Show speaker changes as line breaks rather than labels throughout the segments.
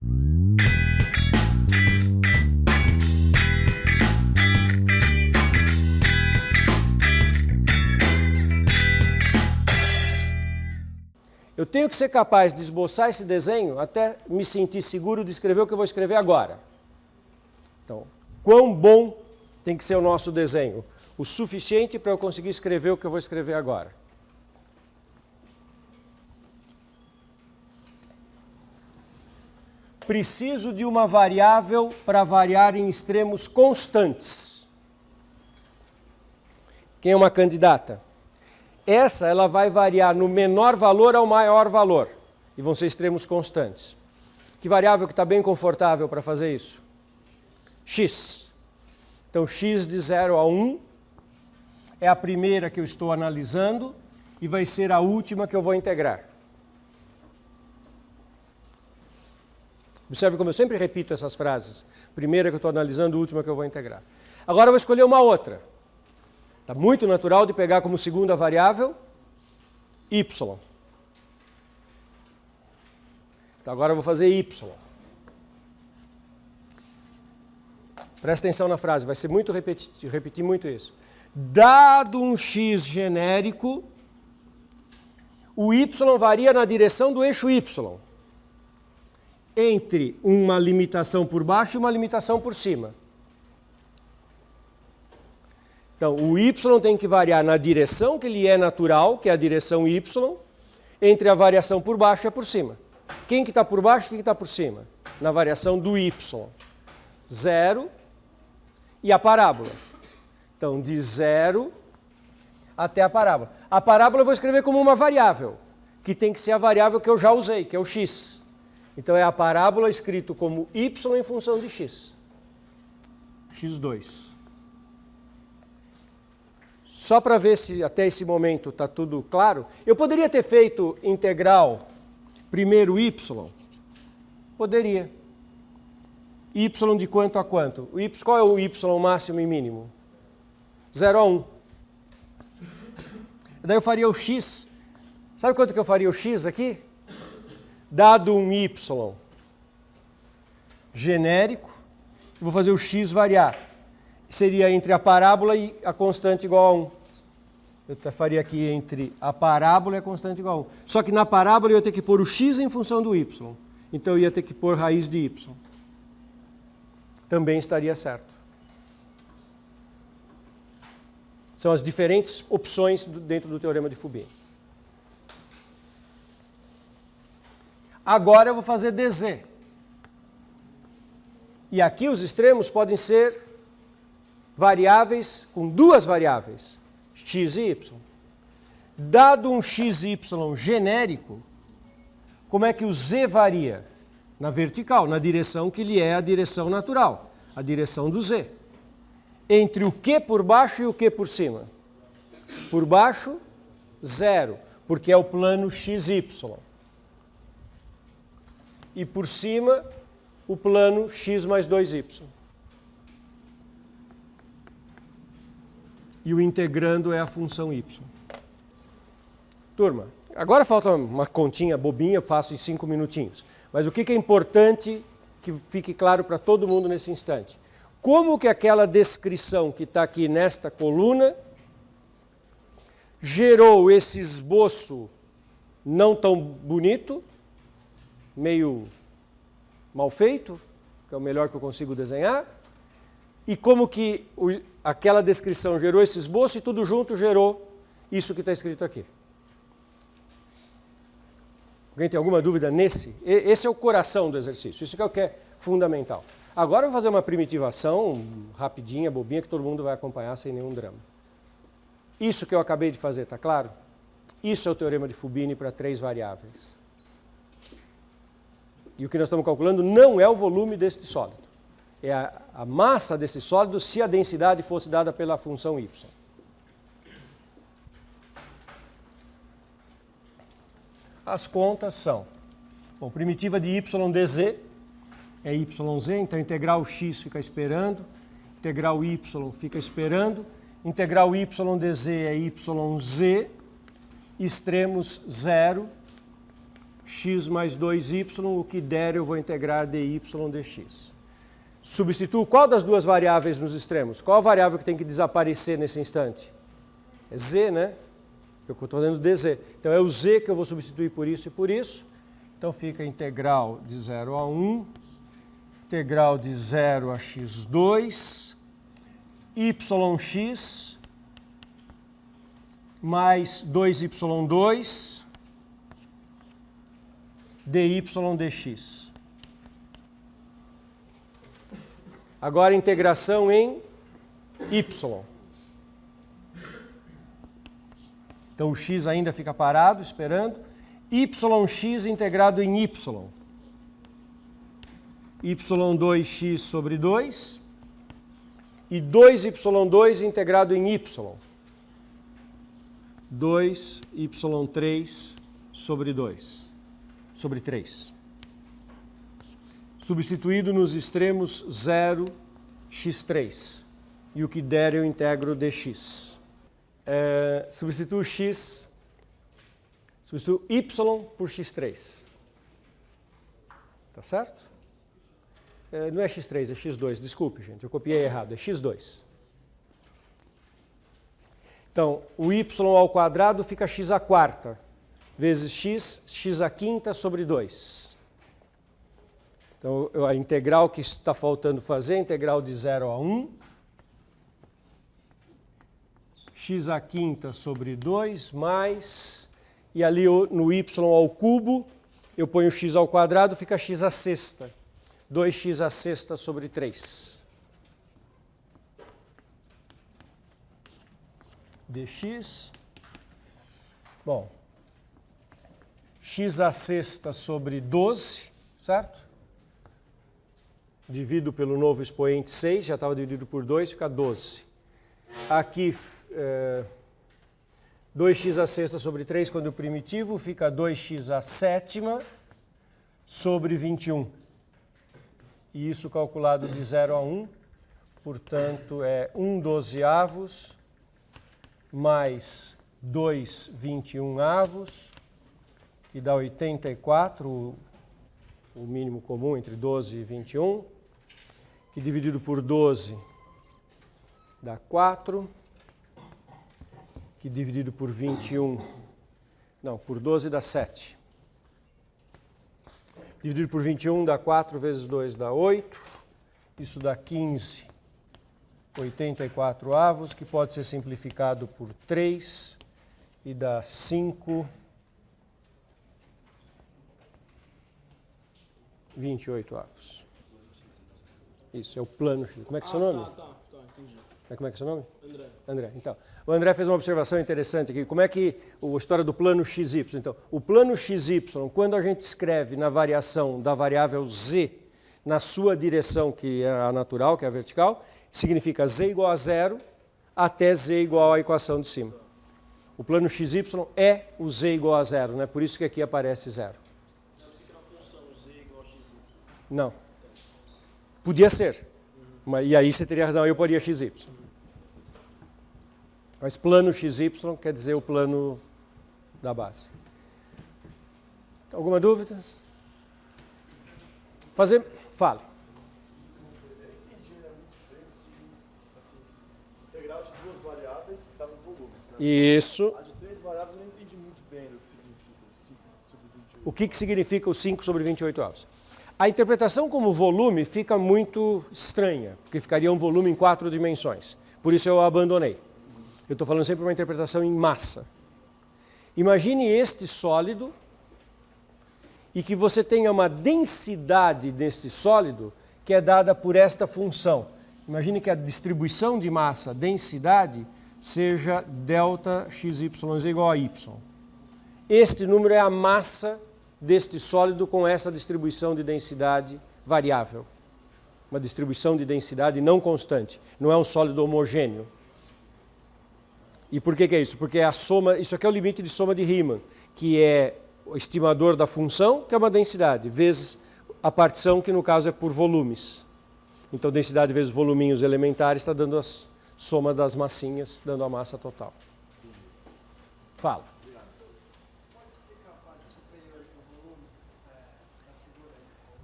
Eu tenho que ser capaz de esboçar esse desenho até me sentir seguro de escrever o que eu vou escrever agora. Então, quão bom tem que ser o nosso desenho? O suficiente para eu conseguir escrever o que eu vou escrever agora. Preciso de uma variável para variar em extremos constantes. Quem é uma candidata? Ela vai variar no menor valor ao maior valor. E vão ser extremos constantes. Que variável que está bem confortável para fazer isso? X. Então, x de 0 a 1 é a primeira que eu estou analisando e vai ser a última que eu vou integrar. Observe como eu sempre repito essas frases. Primeira que eu estou analisando, última que eu vou integrar. Agora eu vou escolher uma outra. Está muito natural de pegar como segunda variável y. Então agora eu vou fazer y. Presta atenção na frase, vai ser muito repetir muito isso. Dado um x genérico, o y varia na direção do eixo y, entre uma limitação por baixo e uma limitação por cima. Então, o y tem que variar na direção que lhe é natural, que é a direção y, entre a variação por baixo e por cima. Quem que está por baixo e quem que está por cima? Na variação do y. 0 e a parábola. Então, de 0 até a parábola. A parábola eu vou escrever como uma variável, que tem que ser a variável que eu já usei, que é o x. Então, é a parábola escrito como y em função de x. x2. Só para ver se até esse momento está tudo claro, eu poderia ter feito integral primeiro y? Poderia. Y de quanto a quanto? Qual é o y máximo e mínimo? 0 a 1. Daí eu faria o x. Sabe quanto que eu faria o x aqui? Dado um y genérico, eu vou fazer o x variar. Seria entre a parábola e a constante igual a 1. Eu faria aqui entre a parábola e a constante igual a 1. Só que na parábola eu ia ter que pôr o x em função do y. Então eu ia ter que pôr raiz de y. Também estaria certo. São as diferentes opções dentro do teorema de Fubini. Agora eu vou fazer dz. E aqui os extremos podem ser variáveis com duas variáveis, x e y. Dado um xy genérico, como é que o z varia? Na vertical, na direção que lhe é a direção natural, a direção do z. Entre o q por baixo e o q por cima. Por baixo, 0, porque é o plano xy. E por cima, o plano x mais 2y. E o integrando é a função y. Turma, agora falta uma continha bobinha, eu faço em 5 minutinhos. Mas o que é importante que fique claro para todo mundo nesse instante? Como que aquela descrição que está aqui nesta coluna gerou esse esboço não tão bonito, meio mal feito, que é o melhor que eu consigo desenhar, e como que aquela descrição gerou esse esboço e tudo junto gerou isso que está escrito aqui. Alguém tem alguma dúvida nesse? Esse é o coração do exercício, isso que é fundamental. Agora eu vou fazer uma primitivação rapidinha, bobinha, que todo mundo vai acompanhar sem nenhum drama. Isso que eu acabei de fazer, está claro? Isso é o teorema de Fubini para 3 variáveis. E o que nós estamos calculando não é o volume deste sólido. É a massa desse sólido se a densidade fosse dada pela função y. As contas são, bom, primitiva de y dz é yz, então integral x fica esperando, integral y fica esperando, integral y dz é yz, extremos 0 x mais 2y, o que der eu vou integrar dy dx. Substituo qual das duas variáveis nos extremos? Qual a variável que tem que desaparecer nesse instante? É z, né? Eu estou fazendo dz. Então é o z que eu vou substituir por isso e por isso. Então fica integral de 0 a 1, integral de 0 a x2, yx mais 2y2 dy dx. Agora integração em y. Então o x ainda fica parado, esperando. Yx integrado em y. y2x sobre 2. E 2y2 integrado em y. 2y3 sobre 2. Sobre 3. Substituído nos extremos 0, x3. E o que der eu integro dx. Substituo x, substituo y por x3. Tá certo? Não é x3, é x2. Desculpe, gente, eu copiei errado. É x2. Então, o y ao quadrado fica x à quarta, vezes x à quinta sobre 2. Então, a integral que está faltando fazer é a integral de 0 a 1. X à quinta sobre 2 mais... E ali no y ao cubo, eu ponho x ao quadrado, fica x à sexta. 2x à sexta sobre 3. Dx. Bom, x à sexta sobre 12, certo? Divido pelo novo expoente 6, já estava dividido por 2, fica 12. Aqui, 2x à sexta sobre 3, quando o primitivo, fica 2x à sétima sobre 21. E isso calculado de 0 a 1, portanto, é 1/12 mais 2/21, que dá 84, o mínimo comum entre 12 e 21, que dividido por 12 dá 4, que dividido por 21, não, por 12 dá 7. Dividido por 21 dá 4 vezes 2 dá 8, isso dá 15, 84avos, que pode ser simplificado por 3 e dá 5, 28avos. Isso, é o plano X. Como é que é o seu nome?
Entendi.
Como é que é o seu nome?
André.
André. Então, o André fez uma observação interessante aqui. Como é que a história do plano XY? Então, o plano XY, quando a gente escreve na variação da variável z na sua direção, que é a natural, que é a vertical, significa z igual a 0 até z igual à equação de cima. O plano XY é o z igual a 0, né? Por isso que aqui aparece 0.
Não precisa criar uma função z igual a xy.
Não. Podia ser. Mas, e aí você teria razão, eu poria xy. Mas plano XY quer dizer o plano da base. Alguma dúvida? Fale.
Eu entendi, né, muito bem, assim, integral de duas variáveis dá um volume, certo?
Isso.
A de três variáveis eu não entendi muito bem o que significa o 5 sobre 28.
O que significa o 5 sobre 28avos? A interpretação como volume fica muito estranha, porque ficaria um volume em 4 dimensões. Por isso eu abandonei. Eu estou falando sempre uma interpretação em massa. Imagine este sólido e que você tenha uma densidade deste sólido que é dada por esta função. Imagine que a distribuição de massa, densidade, seja delta xy igual a y. Este número é a massa deste sólido com essa distribuição de densidade variável. Uma distribuição de densidade não constante. Não é um sólido homogêneo. E por que é isso? Porque é a soma, isso aqui é o limite de soma de Riemann, que é o estimador da função, que é uma densidade, vezes a partição, que no caso é por volumes. Então, densidade vezes voluminhos elementares está dando a soma das massinhas, dando a massa total. Fala.
Você pode explicar a parte superior do volume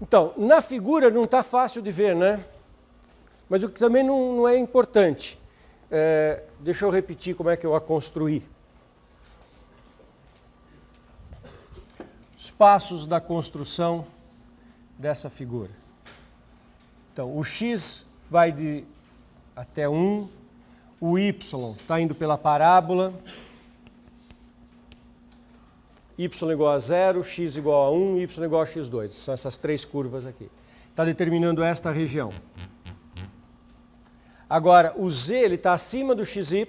Então, na figura não está fácil de ver, né? Mas o que também não é importante. Deixa eu repetir como é que eu a construí. Os passos da construção dessa figura. Então, o x vai de até 1, o y está indo pela parábola, y igual a 0, x igual a 1, y igual a x2. São essas três curvas aqui. Está determinando esta região. Agora, o z está acima do xy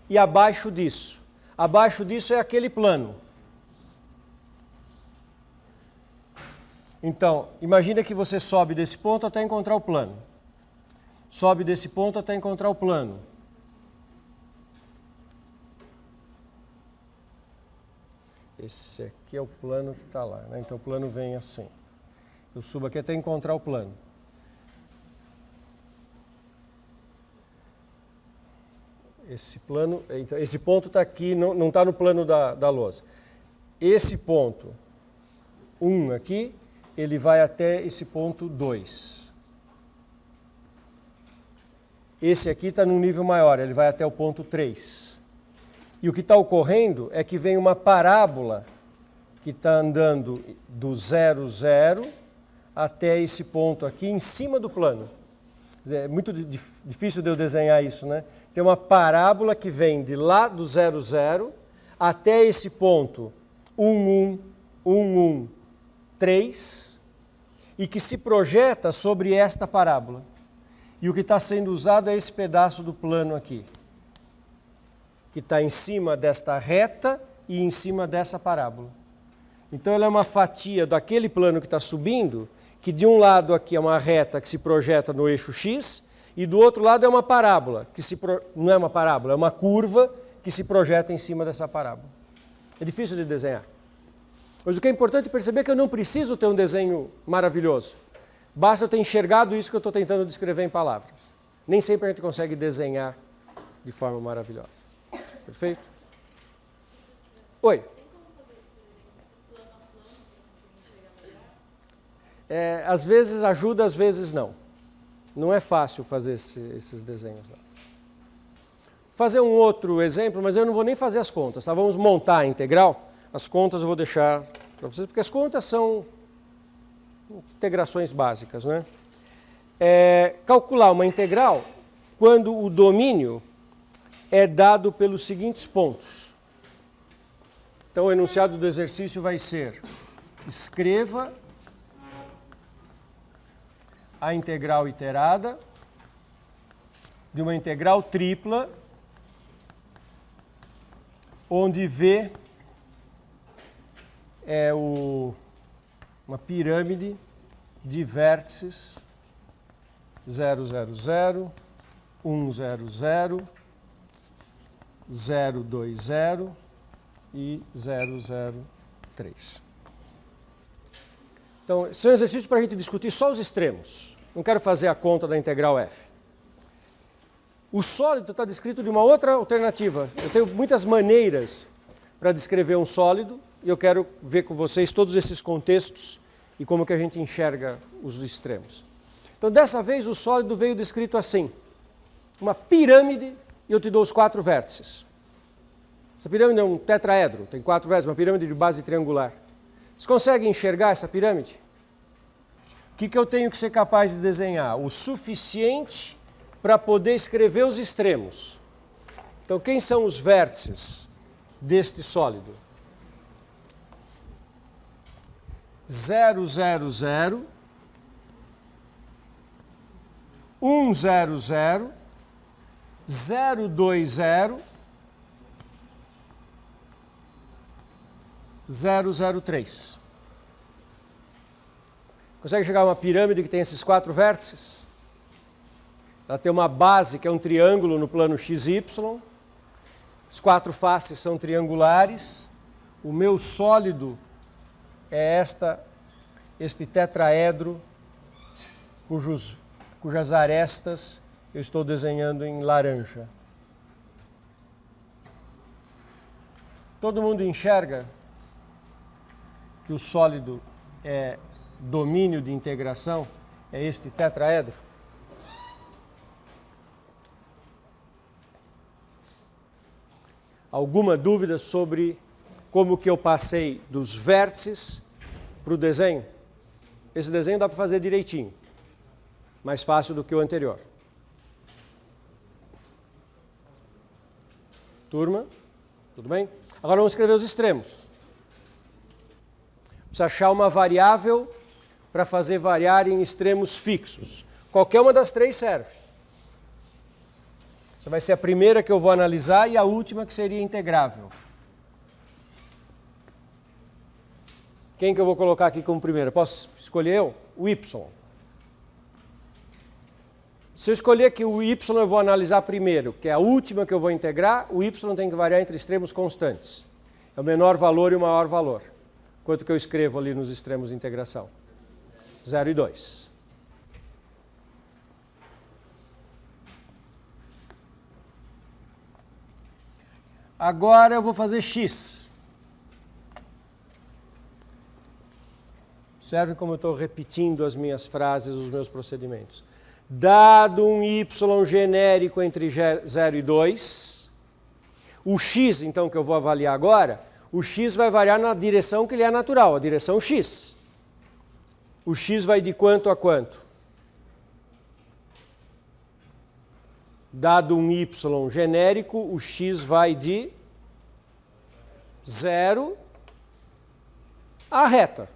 e abaixo disso. Abaixo disso é aquele plano. Então, imagina que você sobe desse ponto até encontrar o plano. Sobe desse ponto até encontrar o plano. Esse aqui é o plano que está lá, né? Então o plano vem assim. Eu subo aqui até encontrar o plano. Esse plano, então, esse ponto está aqui, não está no plano da lousa. Esse ponto 1 aqui, ele vai até esse ponto 2. Esse aqui está num nível maior, ele vai até o ponto 3. E o que está ocorrendo é que vem uma parábola que está andando do 0, 0 até esse ponto aqui em cima do plano. Quer dizer, é muito difícil de eu desenhar isso, né? Tem uma parábola que vem de lá do 0, 0 até esse ponto 1, 1, 1, 1, 3 e que se projeta sobre esta parábola. E o que está sendo usado é esse pedaço do plano aqui, que está em cima desta reta e em cima dessa parábola. Então ela é uma fatia daquele plano que está subindo, que de um lado aqui é uma reta que se projeta no eixo x, e do outro lado é uma parábola, não é uma parábola, é uma curva que se projeta em cima dessa parábola. É difícil de desenhar. Mas o que é importante perceber é que eu não preciso ter um desenho maravilhoso. Basta eu ter enxergado isso que eu estou tentando descrever em palavras. Nem sempre a gente consegue desenhar de forma maravilhosa. Perfeito? Oi. Às vezes ajuda, às vezes não. Não é fácil fazer esses desenhos. Não. Fazer um outro exemplo, mas eu não vou nem fazer as contas. Tá? Vamos montar a integral. As contas eu vou deixar para vocês, porque as contas são integrações básicas, né? Calcular uma integral quando o domínio é dado pelos seguintes pontos. Então, o enunciado do exercício vai ser: escreva a integral iterada de uma integral tripla, onde V é uma pirâmide de vértices 0, 0, 0, 1, 0, 0, 0, 2, 0 e 0, 0, 3. Então, esse é um exercício para a gente discutir só os extremos. Não quero fazer a conta da integral f. O sólido está descrito de uma outra alternativa. Eu tenho muitas maneiras para descrever um sólido e eu quero ver com vocês todos esses contextos e como que a gente enxerga os extremos. Então, dessa vez, o sólido veio descrito assim. Uma pirâmide e eu te dou os 4 vértices. Essa pirâmide é um tetraedro, tem 4 vértices, uma pirâmide de base triangular. Vocês conseguem enxergar essa pirâmide? O que eu tenho que ser capaz de desenhar? O suficiente para poder escrever os extremos. Então, quem são os vértices deste sólido? 0, 0, 0, 1, 0, 0, 0, 2, 0, 0, 0, 3. Consegue chegar a uma pirâmide que tem esses 4 vértices? Ela tem uma base que é um triângulo no plano XY. As 4 faces são triangulares. O meu sólido é este tetraedro, cujas arestas eu estou desenhando em laranja. Todo mundo enxerga que o sólido é domínio de integração é este tetraedro? Alguma dúvida sobre como que eu passei dos vértices para o desenho? Esse desenho dá para fazer direitinho, mais fácil do que o anterior. Turma, tudo bem? Agora vamos escrever os extremos. Precisa achar uma variável para fazer variar em extremos fixos. Qualquer uma das três serve. Essa vai ser a primeira que eu vou analisar e a última que seria integrável. Quem que eu vou colocar aqui como primeira? Posso escolher eu? O y. Se eu escolher que o y eu vou analisar primeiro, que é a última que eu vou integrar, o y tem que variar entre extremos constantes. É o menor valor e o maior valor. Quanto que eu escrevo ali nos extremos de integração? 0 e 2. Agora eu vou fazer x. Observe como eu estou repetindo as minhas frases, os meus procedimentos. Dado um y genérico entre 0 e 2, o x, então, que eu vou avaliar agora, o x vai variar na direção que ele é natural, a direção x. O x vai de quanto a quanto? Dado um y genérico, o x vai de 0 à reta.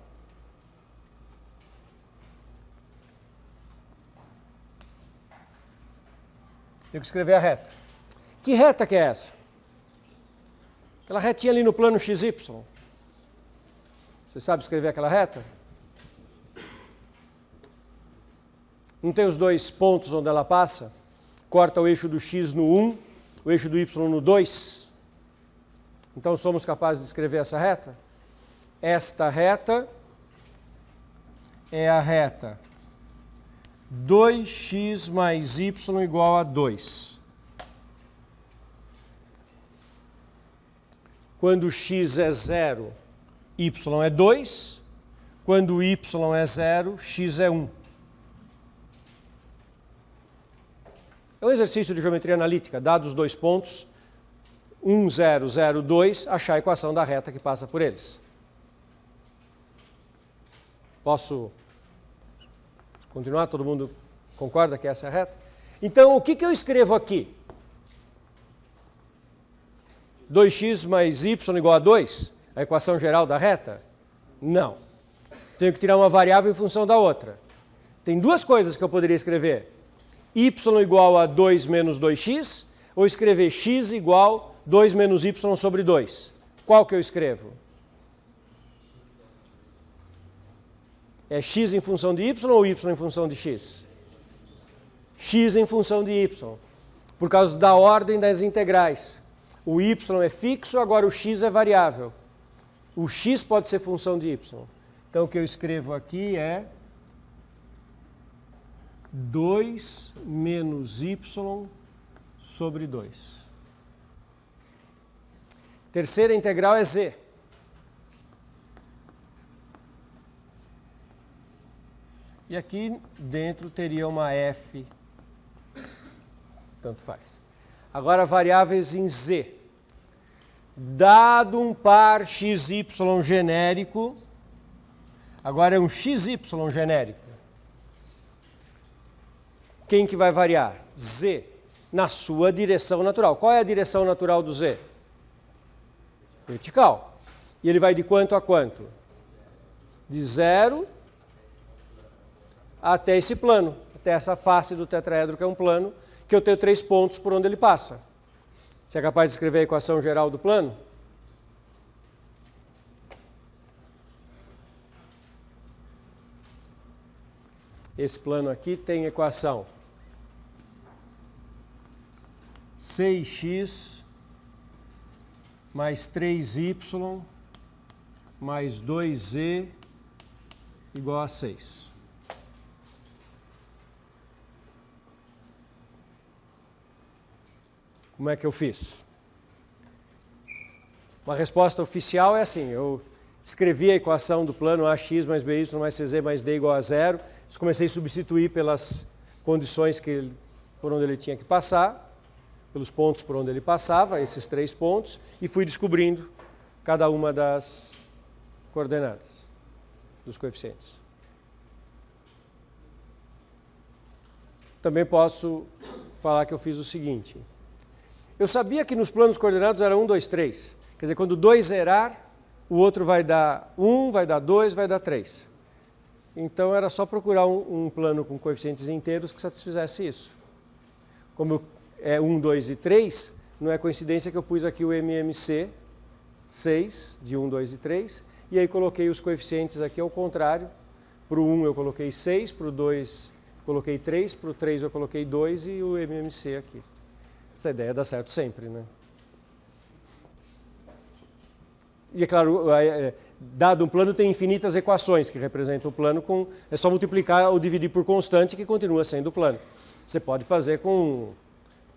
Tenho que escrever a reta. Que reta que é essa? Aquela retinha ali no plano XY. Você sabe escrever aquela reta? Não tem os dois pontos onde ela passa? Corta o eixo do x no 1, o eixo do y no 2. Então somos capazes de escrever essa reta? Esta reta é a reta 2x mais y igual a 2. Quando x é 0, y é 2. Quando y é 0, x é 1. É um exercício de geometria analítica, dados os dois pontos, 1, 0, 0, 2, achar a equação da reta que passa por eles. Posso continuar? Todo mundo concorda que essa é a reta? Então, o que eu escrevo aqui? 2x mais y igual a 2? A equação geral da reta? Não. Tenho que tirar uma variável em função da outra. Tem duas coisas que eu poderia escrever. Y igual a 2 menos 2x, ou escrever x igual 2 menos y sobre 2. Qual que eu escrevo? É x em função de y ou y em função de x? X em função de y, por causa da ordem das integrais. O y é fixo, agora o x é variável. O x pode ser função de y. Então o que eu escrevo aqui é 2 menos y sobre 2. Terceira integral é z. E aqui dentro teria uma f, tanto faz. Agora variáveis em z. Dado um par xy genérico, agora é um xy genérico. Quem que vai variar? Z, na sua direção natural. Qual é a direção natural do z? Vertical. E ele vai de quanto a quanto? De 0 até esse plano, até essa face do tetraedro, que é um plano, que eu tenho 3 pontos por onde ele passa. Você é capaz de escrever a equação geral do plano? Esse plano aqui tem equação 6x mais 3y mais 2z igual a 6. Como é que eu fiz? Uma resposta oficial é assim, eu escrevi a equação do plano ax mais by mais cz mais d igual a zero. Comecei a substituir pelas condições por onde ele tinha que passar, pelos pontos por onde ele passava, esses 3 pontos, e fui descobrindo cada uma das coordenadas, dos coeficientes. Também posso falar que eu fiz o seguinte. Eu sabia que nos planos coordenados era 1, 2, 3. Quer dizer, quando 2 zerar, o outro vai dar 1, vai dar 2, vai dar 3. Então era só procurar um plano com coeficientes inteiros que satisfizesse isso. Como é 1, 2 e 3, não é coincidência que eu pus aqui o MMC 6, de 1, 2 e 3, e aí coloquei os coeficientes aqui ao contrário. Para o 1 eu coloquei 6, para o 2 eu coloquei 3, para o 3 eu coloquei 2 e o MMC aqui. Essa ideia dá certo sempre, né? E é claro, dado um plano tem infinitas equações que representam o plano, é só multiplicar ou dividir por constante que continua sendo o plano. Você pode fazer com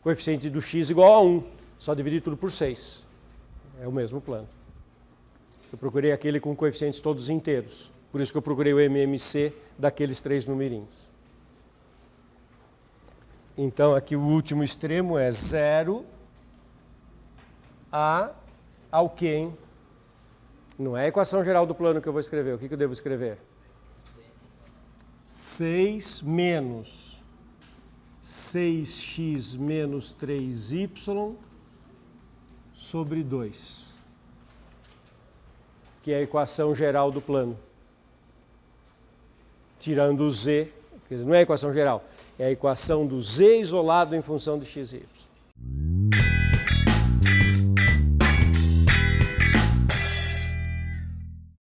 coeficiente do x igual a 1, só dividir tudo por 6. É o mesmo plano. Eu procurei aquele com coeficientes todos inteiros, por isso que eu procurei o MMC daqueles 3 numerinhos. Então aqui o último extremo é 0 ao que, hein? Não é a equação geral do plano que eu vou escrever. O que eu devo escrever? 6 menos 6x menos 3y sobre 2. Que é a equação geral do plano. Tirando o z, quer dizer, não é a equação geral, é a equação do z isolado em função de x e y.